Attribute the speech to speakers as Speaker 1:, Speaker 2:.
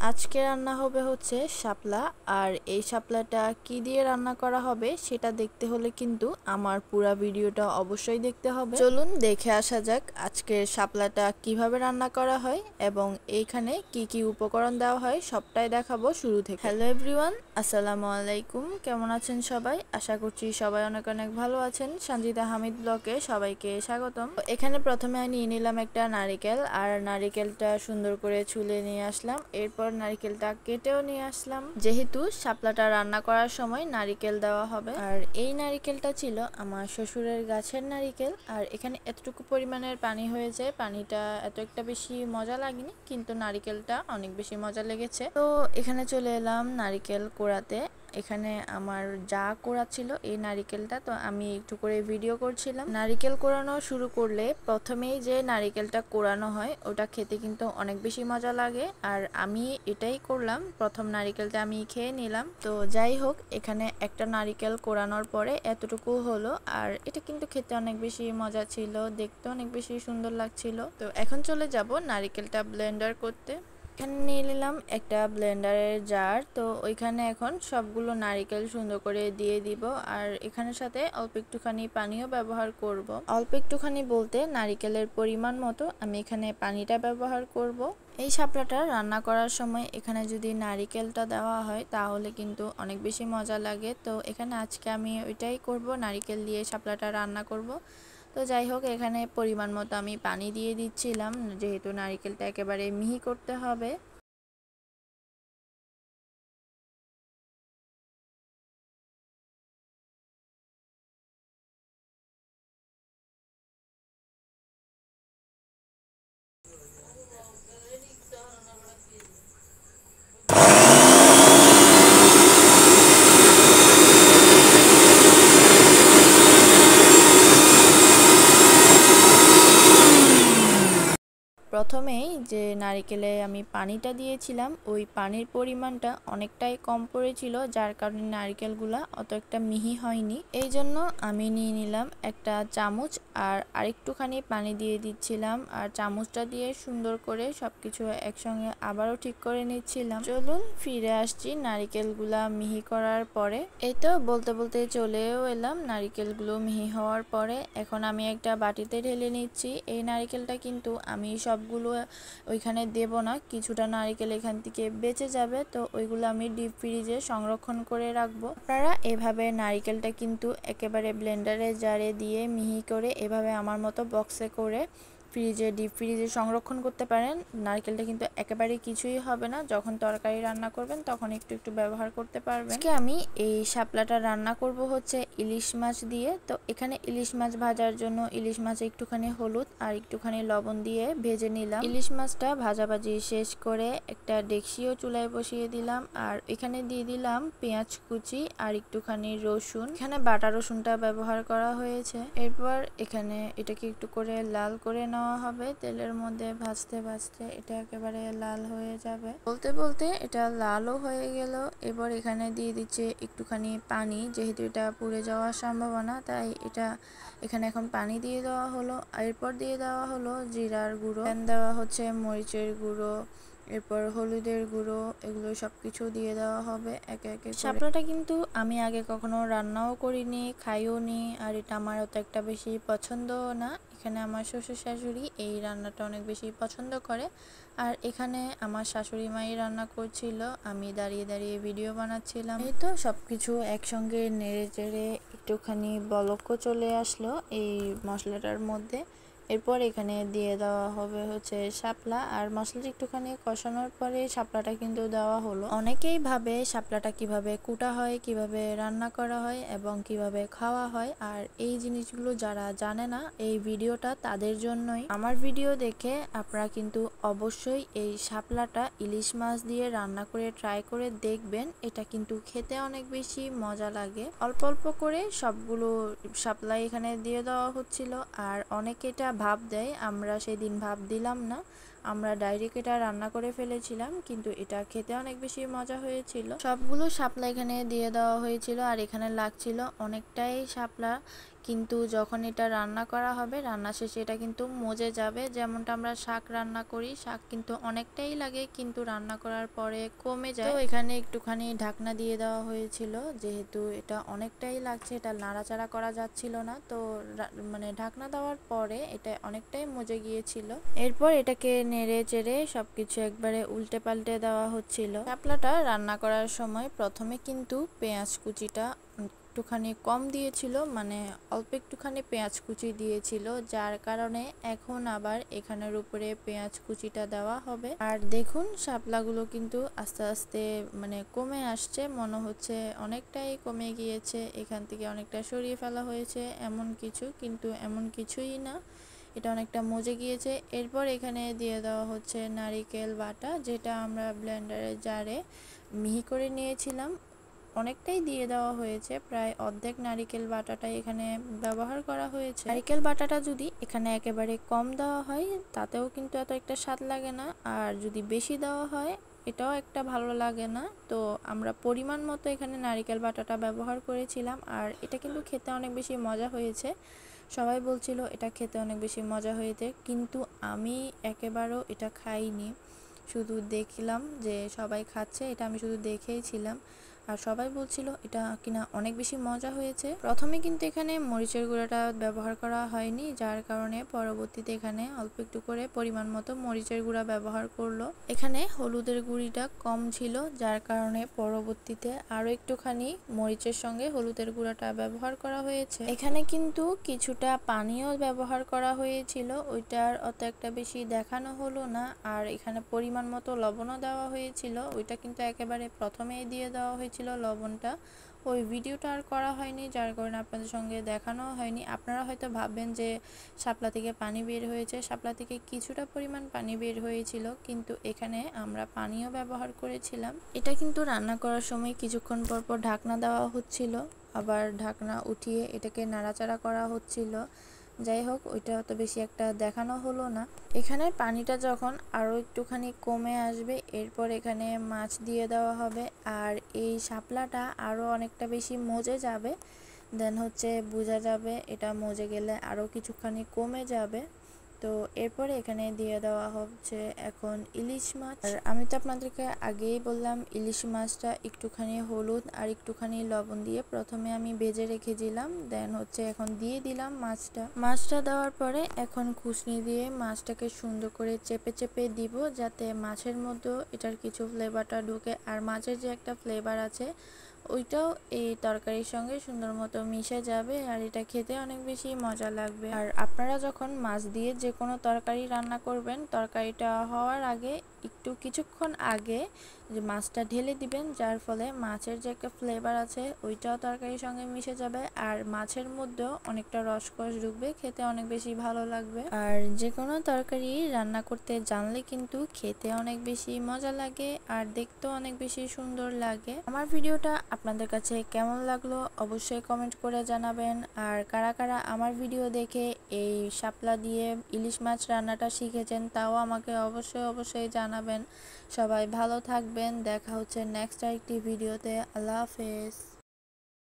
Speaker 1: আজকে রান্না হবে হচ্ছে শাপলা। আর এই শাপলাটা কি দিয়ে রান্না করা হবে সেটা দেখতে হলে কিন্তু আমার পুরো ভিডিওটা অবশ্যই দেখতে হবে। চলুন দেখে আসা যাক আজকের শাপলাটা কিভাবে রান্না করা হয় এবং এইখানে কি কি উপকরণ দেওয়া হয় সবটাই দেখাবো শুরু থেকে। হ্যালো এভরিওয়ান, আসসালামু আলাইকুম। কেমন আছেন সবাই? আশা করছি সবাই অনেক অনেক ভালো আছেন। সঞ্জিতা হামিদ ব্লগে সবাইকে স্বাগতম। এখানে প্রথমে নিয়ে নিলাম একটা নারিকেল, আর নারিকেলটা সুন্দর করে ছুলে নিয়ে আসলাম। এরপর নারিকেলটা কেটেও নিয়ে আসলাম, যেহেতু শাপলাটা রান্না করার সময় নারিকেল দেওয়া হবে। আর এই নারিকেলটা ছিল আমার শ্বশুরের গাছের নারিকেল। আর এখানে এতটুকু পরিমাণের পানি হয়েছে, পানিটা এত একটা বেশি মজা লাগেনি, কিন্তু নারিকেলটা অনেক বেশি মজা লেগেছে। তো এখানে চলে এলাম নারিকেল কোড়াতে। এখানে আমার যা কোড়াচ্ছিল এই নারিকেলটা, তো আমি একটু করে ভিডিও করছিলাম। নারিকেল কোড়ানো শুরু করলে প্রথমেই যে নারিকেলটা কোড়ানো হয় ওটা খেতে কিন্তু অনেক বেশি মজা লাগে। আর আমি এটাই করলাম, প্রথম নারিকেলটা আমি খেয়ে নিলাম। তো যাই হোক, এখানে একটা নারিকেল কোড়ানোর পরে এতটুকু হলো। আর এটা কিন্তু খেতে অনেক বেশি মজা ছিল, দেখতে অনেক বেশি সুন্দর লাগছিল। তো এখন চলে যাব নারিকেলটা ব্লেন্ডার করতে। এখানে নিয়ে নিলাম একটা ব্লেন্ডারের জার। তো ওইখানে এখন সবগুলো নারিকেল সুন্দর করে দিয়ে দিব। আর এখানের সাথে অল্প একটুখানি পানিও ব্যবহার করব। অল্প একটুখানি বলতে নারিকেলের পরিমাণ মতো আমি এখানে পানিটা ব্যবহার করব। এই শাপলাটা রান্না করার সময় এখানে যদি নারিকেলটা দেওয়া হয় তাহলে কিন্তু অনেক বেশি মজা লাগে। তো এখানে আজকে আমি ওইটাই করব, নারিকেল দিয়ে শাপলাটা রান্না করব। তো যাই হোক, এখানে পরিমাণ মতো আমি পানি দিয়ে দিচ্ছিলাম, যেহেতু নারিকেলটা একেবারে মিহি করতে হবে। প্রথমেই যে নারিকেলে আমি পানিটা দিয়েছিলাম ওই পানির পরিমাণটা অনেকটাই কম পড়েছিল, যার কারণে নারিকেলগুলা অত একটা মিহি হয়নি। এই জন্য আমি নিয়ে নিলাম একটা চামচ আর আরেকটুখানি পানি দিয়ে দিচ্ছিলাম। আর চামচটা দিয়ে সুন্দর করে সবকিছু একসঙ্গে আবারও ঠিক করে নিচ্ছিলাম। চলুন ফিরে আসছি নারিকেলগুলা মিহি করার পরে। এই তো বলতে বলতে চলেও এলাম নারিকেলগুলো মিহি হওয়ার পরে। এখন আমি একটা বাটিতে ঢেলে নিচ্ছি। এই নারিকেলটা কিন্তু আমি সবগুলো ওইখানে দেব না, কিছুটা নারিকেল এখান থেকে বেঁচে যাবে, তো ওইগুলো আমি ডিপ ফ্রিজে সংরক্ষণ করে রাখবো। আপনারা এভাবে নারিকেলটা কিন্তু একেবারে ব্লেন্ডারে জারে দিয়ে মিহি করে এভাবে আমার মতো বক্সে করে ডিপ ফ্রিজে সংরক্ষণ করতে পারেন। নারকেলটা কিন্তু একেবারে কিছুই হবে না, যখন তরকারি রান্না করবেন তখন একটু একটু ব্যবহার করতে পারবেন। আজকে আমি এই শাপলাটা রান্না করব হচ্ছে ইলিশ মাছ দিয়ে। তো এখানে ইলিশ মাছ ভাজার জন্য ইলিশ মাছে একটুখানি হলুদ আর একটুখানি লবণ দিয়ে ভেজে নিলাম। ইলিশ মাছটা ভাজাভাজি শেষ করে একটা ডেকচিও চুলায় বসিয়ে দিলাম। আর এখানে দিয়ে দিলাম পেঁয়াজ কুচি আর একটুখানি রসুন। এখানে বাটা রসুনটা ব্যবহার করা হয়েছে। এরপর এখানে এটাকে একটু করে লাল করে নেওয়া হবে তেলের মধ্যে। ভাজতে ভাজতে এটা একেবারে লাল হয়ে যাবে। বলতে বলতে এটা লালও হয়ে গেল। এবার এখানে দিয়ে দিচ্ছে একটুখানি পানি, যেহেতু এটা পুড়ে যাওয়ার সম্ভাবনা, তাই এটা এখানে এখন পানি দিয়ে দেওয়া হলো। এরপর দিয়ে দেওয়া হলো জিরার গুঁড়ো, দেওয়া হচ্ছে মরিচের গুঁড়ো, এরপর হলুদের গুঁড়ো, এগুলো সবকিছু দিয়ে দেওয়া হবে একে একে। শাপলাটা কিন্তু আমি আগে কখনো রান্নাও করিনি, খাইও নি, আর এটা আমার অত একটা বেশি পছন্দও না। এখানে আমার শ্বশুর শাশুড়ি এই রান্নাটা অনেক বেশি পছন্দ করে। আর এখানে আমার শাশুড়ি মাই রান্না করছিল, আমি দাঁড়িয়ে দাঁড়িয়ে ভিডিও বানাচ্ছিলাম। এই তো সবকিছু একসঙ্গে নেড়ে চেড়ে একটুখানি বলকও চলে আসলো এই মশলাটার মধ্যে। এরপর এখানে দিয়ে দেওয়া হবে হচ্ছে শাপলা। আর মশলাটা একটুখানি কষানোর পরে শাপলাটা কিন্তু দেওয়া হলো। অনেকেই ভাবে শাপলাটা কিভাবে কুটা হয়, কিভাবে রান্না করা হয় এবং কিভাবে খাওয়া হয়। আর এই জিনিসগুলো যারা জানে না, এই ভিডিওটা তাদের জন্যই। আমার ভিডিও দেখে আপনারা কিন্তু অবশ্যই এই শাপলাটা ইলিশ মাছ দিয়ে রান্না করে ট্রাই করে দেখবেন। এটা কিন্তু খেতে অনেক বেশি মজা লাগে। অল্প অল্প করে সবগুলো শাপলা এখানে দিয়ে দেওয়া হচ্ছিল। আর অনেকে এটা ভাপ দেয়, আমরা সেদিন ভাপ দিলাম না, আমরা ডাইরেক্ট এটা রান্না করে ফেলেছিলাম, কিন্তু এটা খেতে অনেক বেশি মজা হয়েছিল। সবগুলো শাপলা এখানে দিয়ে দেওয়া হয়েছিল। আর এখানে লাগছিল অনেকটাই শাপলা, কিন্তু যখন এটা রান্না করা হবে, রান্না শেষে এটা কিন্তু মজে যাবে। যেমনটা আমরা শাক রান্না করি, শাক কিন্তু অনেকটাই লাগে কিন্তু রান্না করার পরে কমে যায়। তো এখানে একটুখানি ঢাকনা দিয়ে দেওয়া হয়েছিল, যেহেতু এটা অনেকটাই লাগছে, এটা নাড়াচাড়া করা যাচ্ছিল না। তো মানে ঢাকনা দেওয়ার পরে এটা অনেকটাই মজে গিয়েছিল। এরপর এটাকে নেড়ে চেড়ে সবকিছু একবারে উল্টে পাল্টে দেওয়া হচ্ছিল। শাপলাটা রান্না করার সময় প্রথমে কিন্তু পেঁয়াজ কুচিটা একটুখানি কম দিয়েছিল, মানে অল্প একটুখানি পেঁয়াজ কুচি দিয়েছিল, যার কারণে এখন আবার এখানের উপরে পেঁয়াজ কুচিটা দেওয়া হবে। আর দেখুন শাপলাগুলো কিন্তু আস্তে আস্তে মানে কমে আসছে, মনে হচ্ছে অনেকটাই কমে গিয়েছে, এখান থেকে অনেকটা সরিয়ে ফেলা হয়েছে এমন কিছু, কিন্তু এমন কিছুই না, এটা অনেকটা মজে গিয়েছে। এরপর এখানে দিয়ে দেওয়া হচ্ছে নারিকেল বাটা, যেটা আমরা ব্লেন্ডারের জারে মিহি করে নিয়েছিলাম। অনেকটাই দিয়ে দেওয়া হয়েছে, প্রায় অর্ধেক নারিকেল বাটাটাই এখানে ব্যবহার করা হয়েছে। নারিকেল বাটাটা যদি এখানে একেবারে কম দেওয়া হয় তাতেও কিন্তু এত একটা স্বাদ লাগে না, আর যদি বেশি দেওয়া হয় এটাও একটা ভালো লাগে না। তো আমরা পরিমাণ মতো এখানে নারিকেল বাটাটা ব্যবহার করেছিলাম, আর এটা কিন্তু খেতে অনেক বেশি মজা হয়েছে। সবাই বলছিল এটা খেতে অনেক বেশি মজা হয়েছে, কিন্তু আমি একেবারেও এটা খাইনি, শুধু দেখলাম যে সবাই খাচ্ছে, এটা আমি শুধু দেখেই ছিলাম। আর সবাই বলছিল এটা কিনা অনেক বেশি মজা হয়েছে। প্রথমে কিন্তু এখানে মরিচের গুঁড়াটা ব্যবহার করা হয়নি, যার কারণে পরবর্তীতে এখানে অল্প একটু করে পরিমাণ মতো মরিচের গুঁড়া ব্যবহার করলো। এখানে হলুদের গুঁড়িটা কম ছিল, যার কারণে পরবর্তীতে আরো একটুখানি মরিচের সঙ্গে হলুদের গুঁড়াটা ব্যবহার করা হয়েছে। এখানে কিন্তু কিছুটা পানিও ব্যবহার করা হয়েছিল, ওইটার অত একটা বেশি দেখানো হলো না। আর এখানে পরিমাণ মতো লবণও দেওয়া হয়েছিল, ওইটা কিন্তু একেবারে প্রথমেই দিয়ে দেওয়া হয়েছিল লবণটা। ওই ভিডিওটা আর করা হয়নি, যার কারণে আপনাদের সঙ্গে দেখানো হয়নি। আপনারা হয়তো ভাববেন যে শাপলা থেকে পানি বের হয়েছে, শাপলা থেকে কিছুটা পরিমাণ পানি বের হয়েছিল, কিন্তু এখানে আমরা পানিও ব্যবহার করেছিলাম। এটা কিন্তু রান্না করার সময় কিছুক্ষণ পর পর ঢাকনা দেওয়া হচ্ছিল, আবার ঢাকনা উঠিয়ে এটাকে নাড়াচাড়া করা হচ্ছিল। যাই হোক, ওইটা অত বেশি একটা দেখানো হলো না। এখানে পানিটা যখন আরও একটুখানি কমে আসবে, এরপর এখানে মাছ দিয়ে দেওয়া হবে, আর এই শাপলাটা আরও অনেকটা বেশি মজে যাবে। দেন হচ্ছে বোঝা যাবে এটা মজে গেলে আরও কিছুখানি কমে যাবে। তো এরপরে এখানে দিয়ে দেওয়া হচ্ছে এখন ইলিশ মাছ। আর আমি তো আপনাদেরকে আগেই বললাম ইলিশ মাছটা একটুখানি হলুদ আর একটুখানি লবণ দিয়ে প্রথমে আমি ভেজে রেখেছিলাম, দেন হচ্ছে এখন দিয়ে দিলাম মাছটা দেওয়ার পরে এখন খুসনি দিয়ে মাছটাকে সুন্দর করে চেপে চেপে দিব, যাতে মাছের মধ্যে এটার কিছু ফ্লেভারটা ঢুকে, আর মাছের যে একটা ফ্লেভার আছে ওইটাও এই তরকারির সঙ্গে সুন্দর মতো মিশে যাবে, আর এটা খেতে অনেক বেশি মজা লাগবে। আর আপনারা যখন মাছ দিয়ে যে কোনো তরকারি রান্না করবেন, তরকারিটা হওয়ার আগে কিছুক্ষণ আগে যে মাছটা ঢেলে দিবেন, যার ফলে মাছের যে একটা ফ্লেভার আছে ওইটাও তরকারির সঙ্গে মিশে যাবে, আর মাছের মধ্যেও অনেকটা রসকস ঢুকবে, খেতে অনেক বেশি ভালো লাগবে। আর যে কোনো তরকারি রান্না করতে জানলে কিন্তু খেতে অনেক বেশি মজা লাগে, আর দেখতেও অনেক বেশি সুন্দর লাগে। আমার ভিডিওটা আপনাদের কাছে কেমন লাগলো অবশ্যই কমেন্ট করে জানাবেন, আর কারা কারা আমার ভিডিও দেখে এই শাপলা দিয়ে ইলিশ মাছ রান্নাটা শিখেছেন তাও আমাকে অবশ্যই জানাবেন। সবাই ভালো থাকবেন, দেখা হচ্ছে নেক্সট আরেকটি ভিডিওতে। আল্লাহ হাফেজ।